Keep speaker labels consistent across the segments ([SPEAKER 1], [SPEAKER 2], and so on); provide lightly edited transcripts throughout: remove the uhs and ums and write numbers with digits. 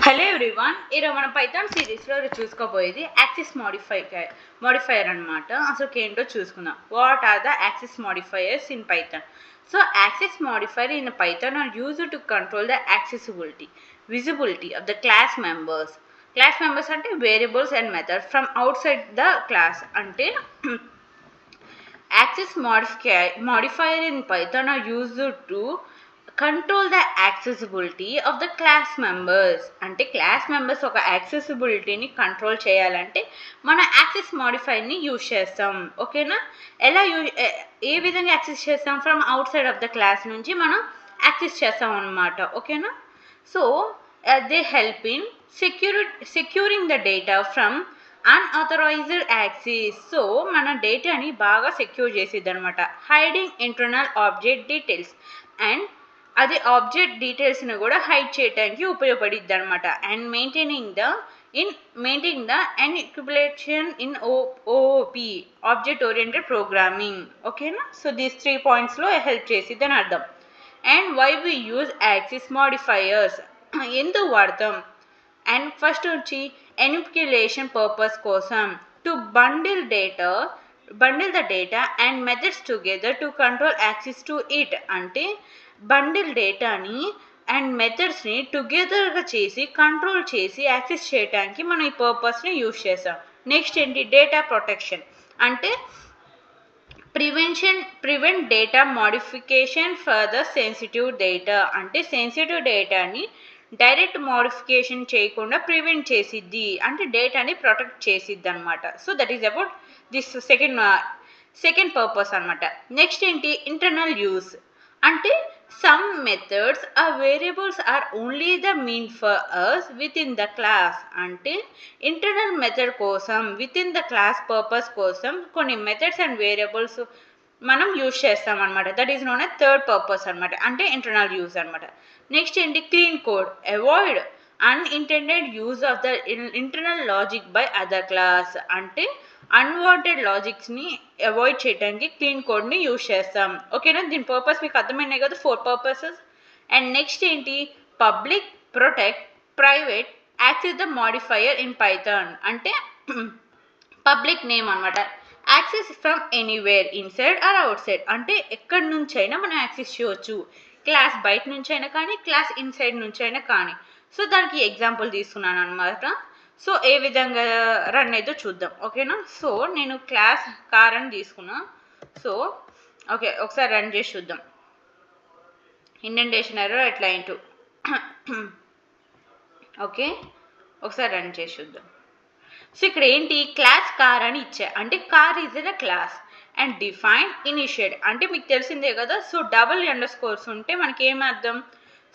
[SPEAKER 1] Hello everyone, ఈరోజు మన Python సిరీస్లో చూసుకోబోయేది యాక్సిస్ మోడిఫైయర్ అనమాట. అసలు ఏంటో చూసుకుందాం. What are the access modifiers in Python? So access modifier in Python are used to control the accessibility, visibility of the class members. Class members అంటే variables and methods from outside the class. అంటే access modifier in Python are used to control the accessibility of the class members. అంటే class members ఒక యాక్సెసిబిలిటీని control చేయాలంటే మన access మోడిఫైర్ని use చేస్తాం. ఓకేనా? ఎలా ఏ విధంగా యాక్సెస్ చేస్తాం? From outside of the class నుంచి మనం యాక్సెస్ చేస్తాం అన్నమాట. ఓకేనా? So they help in securing the data from unauthorized access. So మన డేటాని బాగా సెక్యూర్ చేసిద్ది అనమాట. Hiding internal object details and అది ఆబ్జెక్ట్ డీటెయిల్స్ని కూడా హైడ్ చేయడానికి ఉపయోగపడిద్ది అనమాట. And maintaining the encryption in OOP, object oriented programming. ఓకేనా? సో దీస్ 3 పాయింట్స్లో హెల్ప్ చేసిద్ది అని అర్థం. And why we use access modifiers, ఎందుకు వాడతాం? అండ్ ఫస్ట్ వచ్చి ఎన్క్రిప్షన్ పర్పస్ కోసం, to bundle the data and methods together to control access to it. అంటే బండిల్ డేటాని అండ్ మెథడ్స్ని టుగెదర్గా చేసి కంట్రోల్ చేసి యాక్సెస్ చేయడానికి మనం ఈ పర్పస్ని యూజ్ చేస్తాం. నెక్స్ట్ ఏంటి? Data protection. అంటే prevent data modification for the sensitive data. అంటే సెన్సిటివ్ డేటాని డైరెక్ట్ మోడిఫికేషన్ చేయకుండా ప్రివెంట్ చేసిద్ది, అంటే డేటాని ప్రొటెక్ట్ చేసిద్ది అనమాట. So that is about this second purpose అనమాట. నెక్స్ట్ ఏంటి? Internal use. అంటే some methods or variables are only the mean for us within the class. అంటే ఇంటర్నల్ మెథడ్ కోసం with in the class purpose కోసం కొన్ని methods and variables మనం use చేస్తాం అనమాట. That is known as third purpose అనమాట. అంటే ఇంటర్నల్ యూజ్ అనమాట. నెక్స్ట్ ఏంటి? Clean code. Avoid unintended use of the internal logic by other class. అంటే అన్వాంటెడ్ లాజిక్స్ని అవాయిడ్ చేయడానికి క్లీన్ కోడ్ని యూజ్ చేస్తాం. ఓకేనా? దీని పర్పస్ మీకు అర్థమైనాయి కదా, 4 పర్పసెస్. అండ్ నెక్స్ట్ ఏంటి? Public, protect, private, access the modifier in Python. అంటే పబ్లిక్ నేమ్ అనమాట. Access from anywhere, inside or outside. అంటే ఎక్కడి నుంచైనా మనం యాక్సెస్ చేయవచ్చు. క్లాస్ బయట నుంచైనా కానీ, క్లాస్ ఇన్సైడ్ నుంచైనా కానీ. సో దానికి ఎగ్జాంపుల్ తీసుకున్నాను అనమాట. సో ఏ విధంగా రన్ అయితే చూద్దాం. ఓకేనా? సో నేను క్లాస్ కార్ అని తీసుకున్నా. సో ఓకే, ఒకసారి రన్ చేసి చూద్దాం. ఇండెంటేషన్ ఎర్రర్ ఎట్లా ఇంటూ ఓకే, ఒకసారి రన్ చేసి చూద్దాం. సో ఇక్కడ ఏంటి? క్లాస్ కార్ అని ఇచ్చా. అంటే car is a class and define initiate. అంటే మీకు తెలిసిందే కదా. సో డబుల్ అండర్ స్కోర్స్ ఉంటే మనకి ఏం అర్థం?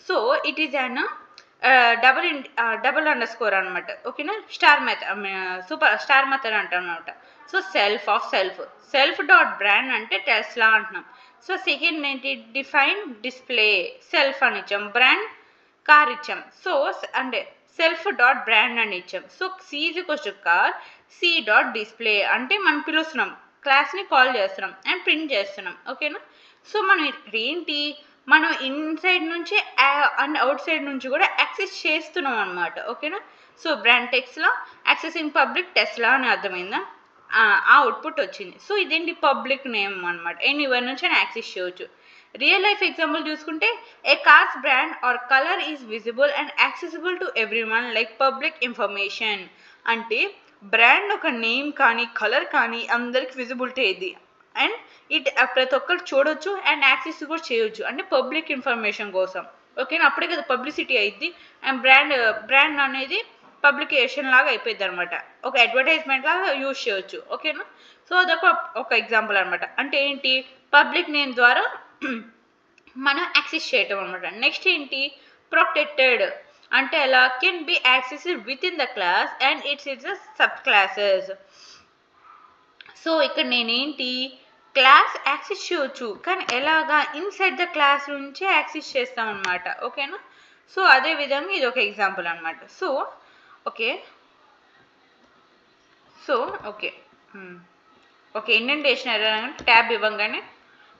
[SPEAKER 1] So it is an double underscore అనమాట. ఓకేనా? స్టార్ మెథడ్ అంటాం అనమాట. సో సెల్ఫ్ డాట్ బ్రాండ్ అంటే టెస్లా అంటున్నాం. సో సెకండ్ ఏంటి? Define display. సెల్ఫ్ అని ఇచ్చాం, బ్రాండ్ కార్ ఇచ్చాం. సో అంటే సెల్ఫ్ డాట్ బ్రాండ్ అని ఇచ్చాం. So car c dot display అంటే మనం పిలుస్తున్నాం, క్లాస్ని కాల్ చేస్తున్నాం అండ్ ప్రింట్ చేస్తున్నాం. ఓకేనా? సో మనం ఏంటి? మనం ఇన్సైడ్ నుంచి అండ్ అవుట్ సైడ్ నుంచి కూడా యాక్సెస్ చేస్తున్నాం అనమాట. ఓకేనా? సో బ్రాండ్ టెక్స్లా యాక్సెసింగ్ పబ్లిక్ టెస్లా అని అర్థమైందా? ఆ అవుట్పుట్ వచ్చింది. సో ఇదేంటి? పబ్లిక్ నేమ్ అనమాట. ఎనీవర్ నుంచి యాక్సెస్ చేయవచ్చు. రియల్ లైఫ్ ఎగ్జాంపుల్ చూసుకుంటే, a cars brand or colour is visible and accessible to everyone like public information. అంటే బ్రాండ్ ఒక నేమ్ కానీ కలర్ కానీ అందరికి విజిబిలిటీ అయ్యింది అండ్ ప్రతి ఒక్కరు చూడొచ్చు అండ్ యాక్సెస్ కూడా చేయొచ్చు. అంటే పబ్లిక్ ఇన్ఫర్మేషన్ కోసం. ఓకేనా? అప్పుడే కదా పబ్లిసిటీ అయ్యిద్ది. అండ్ బ్రాండ్ అనేది పబ్లికేషన్ లాగా అయిపోయింది అనమాట. ఒక అడ్వర్టైజ్మెంట్ లాగా యూజ్ చేయొచ్చు. ఓకేనా? సో అదొక ఎగ్జాంపుల్ అనమాట. అంటే ఏంటి? పబ్లిక్ నేమ్ ద్వారా మనం యాక్సెస్ చేయటం అనమాట. నెక్స్ట్ ఏంటి? ప్రొటెక్టెడ్. అంటే ఎలా? Can be accessed with in the class and it's sub classes. So ఇక్కడ నేనేంటి? క్లాస్ యాక్సెస్ చేయొచ్చు కానీ ఎలాగా? ఇన్సైడ్ ద క్లాస్ నుంచి యాక్సెస్ చేస్తాం అనమాట. ఓకేనా? సో అదే విధంగా ఇది ఒక ఎగ్జాంపుల్ అనమాట. So okay indentation error tab ఇవ్వగానే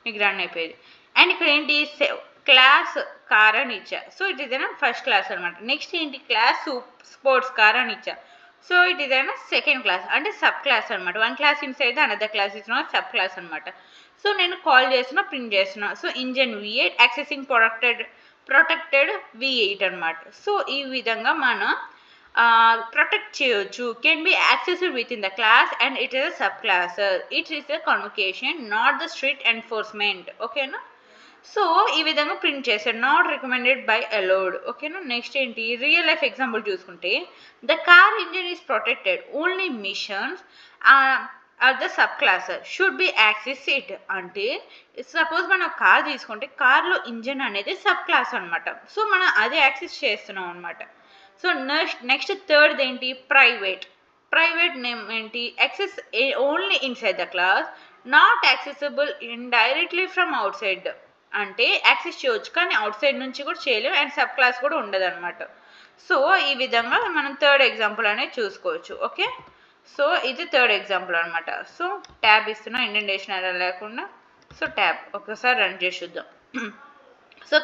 [SPEAKER 1] మీకు రన్ అయిపోయేది. అండ్ ఇక్కడ ఏంటి? క్లాస్ కార్ అని ఇచ్చా. సో ఇట్ ఈస్ అయినా ఫస్ట్ క్లాస్ అనమాట. నెక్స్ట్ ఏంటి క్లాస్ స్పోర్ట్స్ కార్ అని ఇచ్చా. సో ఇట్ ఈస్ అయినా సెకండ్ క్లాస్ అంటే సబ్ క్లాస్ అనమాట. One class inside the another class is not sub class అనమాట. సో నేను కాల్ చేస్తున్నా, ప్రింట్ చేస్తున్నా. So engine V8 accessing protected V8 అనమాట. సో ఈ విధంగా మనం ప్రొటెక్ట్ చేయొచ్చు. Can be accessed with in the class and it is a sub class. It is the convocation not the strict enforcement. ఓకేనా. So ఈ విధంగా print చేశాడు. Not recommended by allowed. ఓకేనా. నెక్స్ట్ ఏంటి రియల్ లైఫ్ ఎగ్జాంపుల్ చూసుకుంటే the car engine is protected only machines the sub class should be access it. అంటే suppose మనం car తీసుకుంటే కార్లో ఇంజన్ అనేది సబ్ క్లాస్ అనమాట. సో మనం అదే యాక్సెస్ చేస్తున్నాం అనమాట. సో నెక్స్ట్ థర్డ్ ఏంటి ప్రైవేట్ నేమ్ ఏంటి access only inside the class not accessible indirectly from outside. అంటే యాక్సెస్ చేయవచ్చు కానీ అవుట్ సైడ్ నుంచి కూడా చేయలేము అండ్ సబ్ క్లాస్ కూడా ఉండదు అనమాట. సో ఈ విధంగా మనం థర్డ్ ఎగ్జాంపుల్ అనేది చూసుకోవచ్చు. ఓకే. సో ఇది థర్డ్ ఎగ్జాంపుల్ అనమాట. సో ట్యాబ్ ఇస్తున్నా ఇండెంటేషన్ అలా లేకుండా. సో ట్యాబ్ ఒకసారి రన్ చేసి చూద్దాం. సో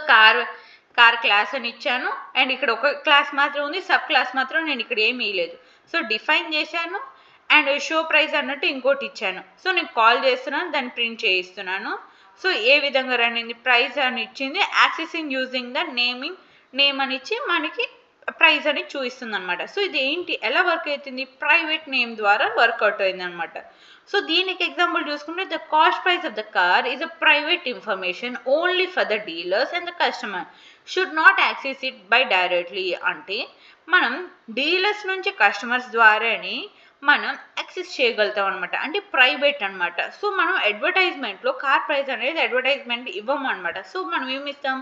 [SPEAKER 1] కార్ క్లాస్ అని ఇచ్చాను అండ్ ఇక్కడ ఒక క్లాస్ మాత్రం ఉంది, సబ్ క్లాస్ మాత్రం నేను ఇక్కడ ఏమీ ఇవ్వలేదు. సో డిఫైన్ చేశాను అండ్ షో ప్రైస్ అన్నట్టు ఇంకోటి ఇచ్చాను. సో నేను కాల్ చేస్తున్నాను, దాన్ని ప్రింట్ చేయిస్తున్నాను. సో ఏ విధంగా రన్ అయింది ప్రైస్ అని ఇచ్చింది. యాక్సెసింగ్ యూజింగ్ ద నేమ్ అని ఇచ్చి మనకి ప్రైస్ అని చూపిస్తుంది అనమాట. సో ఇది ఏంటి ఎలా వర్క్ అవుతుంది ప్రైవేట్ నేమ్ ద్వారా వర్కౌట్ అయింది అనమాట. సో దీనికి ఎగ్జాంపుల్ చూసుకుంటే the cost price of the car is a private information only for the dealers and the customer should not access it by directly. అంటే మనం డీలర్స్ నుంచి కస్టమర్స్ ద్వారానే మనం యాక్సెస్ చేయగలుగుతాం అనమాట. అంటే ప్రైవేట్ అనమాట. సో మనం అడ్వర్టైజ్మెంట్లో కార్ ప్రైస్ అనేది అడ్వర్టైజ్మెంట్ ఇవ్వము అనమాట. సో మనం ఏమి ఇస్తాం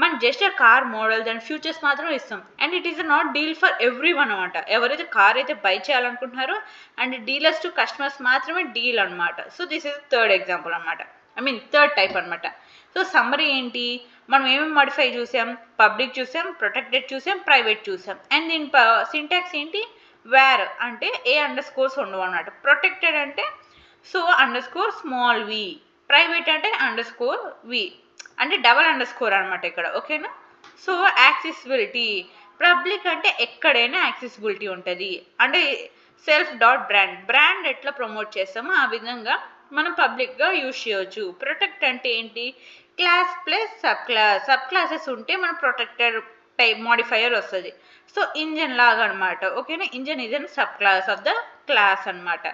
[SPEAKER 1] మనం జస్ట్ ఆ కార్ మోడల్ దాని ఫ్యూచర్స్ మాత్రం ఇస్తాం. And it is not deal for every one అనమాట. ఎవరైతే కార్ అయితే బై చేయాలనుకుంటున్నారో అండ్ డీలర్స్ టు కస్టమర్స్ మాత్రమే డీల్ అనమాట. So this is third example అనమాట. థర్డ్ టైప్ అనమాట. సో సమ్మరీ ఏంటి మనం ఏమేమి మాడిఫై చూసాం పబ్లిక్ చూసాం, ప్రొటెక్టెడ్ చూసాం, ప్రైవేట్ చూసాం. అండ్ దీని సింటాక్స్ ఏంటి వేర్ అంటే A_స్కోర్స్ ఉండవు అన్నమాట. ప్రొటెక్టెడ్ అంటే సో _small v, ప్రైవేట్ అంటే _v అంటే డబల్_ అనమాట ఇక్కడ. ఓకేనా. సో యాక్సెసిబిలిటీ పబ్లిక్ అంటే ఎక్కడైనా యాక్సెసిబిలిటీ ఉంటుంది. అంటే బ్రాండ్ ఎట్లా ప్రమోట్ చేస్తామో ఆ విధంగా మనం పబ్లిక్గా యూజ్ చేయవచ్చు. ప్రొటెక్ట్ అంటే ఏంటి క్లాస్ ప్లస్ సబ్ క్లాసెస్ ఉంటే మన ప్రొటెక్టెడ్ టైప్ మోడిఫైయర్ వస్తుంది. సో ఇంజన్ లాగా అనమాట. ఓకేనా. Engine is an sub class of the class అనమాట.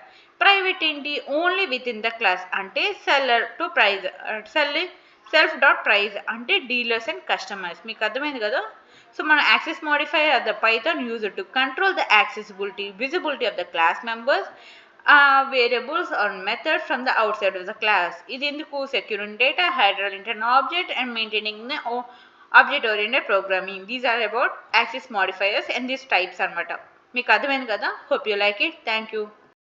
[SPEAKER 1] ప్రైవేట్ ఏంటి only with in the class అంటే సెల్ఫ్.ప్రైజ్ అంటే డీలర్స్ అండ్ కస్టమర్స్. మీకు అర్థమైంది కదా. సో మనం access modifier of the Python use to control the accessibility visibility of the class members variables or method from the outside of the class. ఇది ఎందుకు securing data, handle internal object and maintaining the object oriented programming. These are about access modifiers and these types అనమాట. మీకు అర్థమైంది కదా. Hope you like it. Thank you.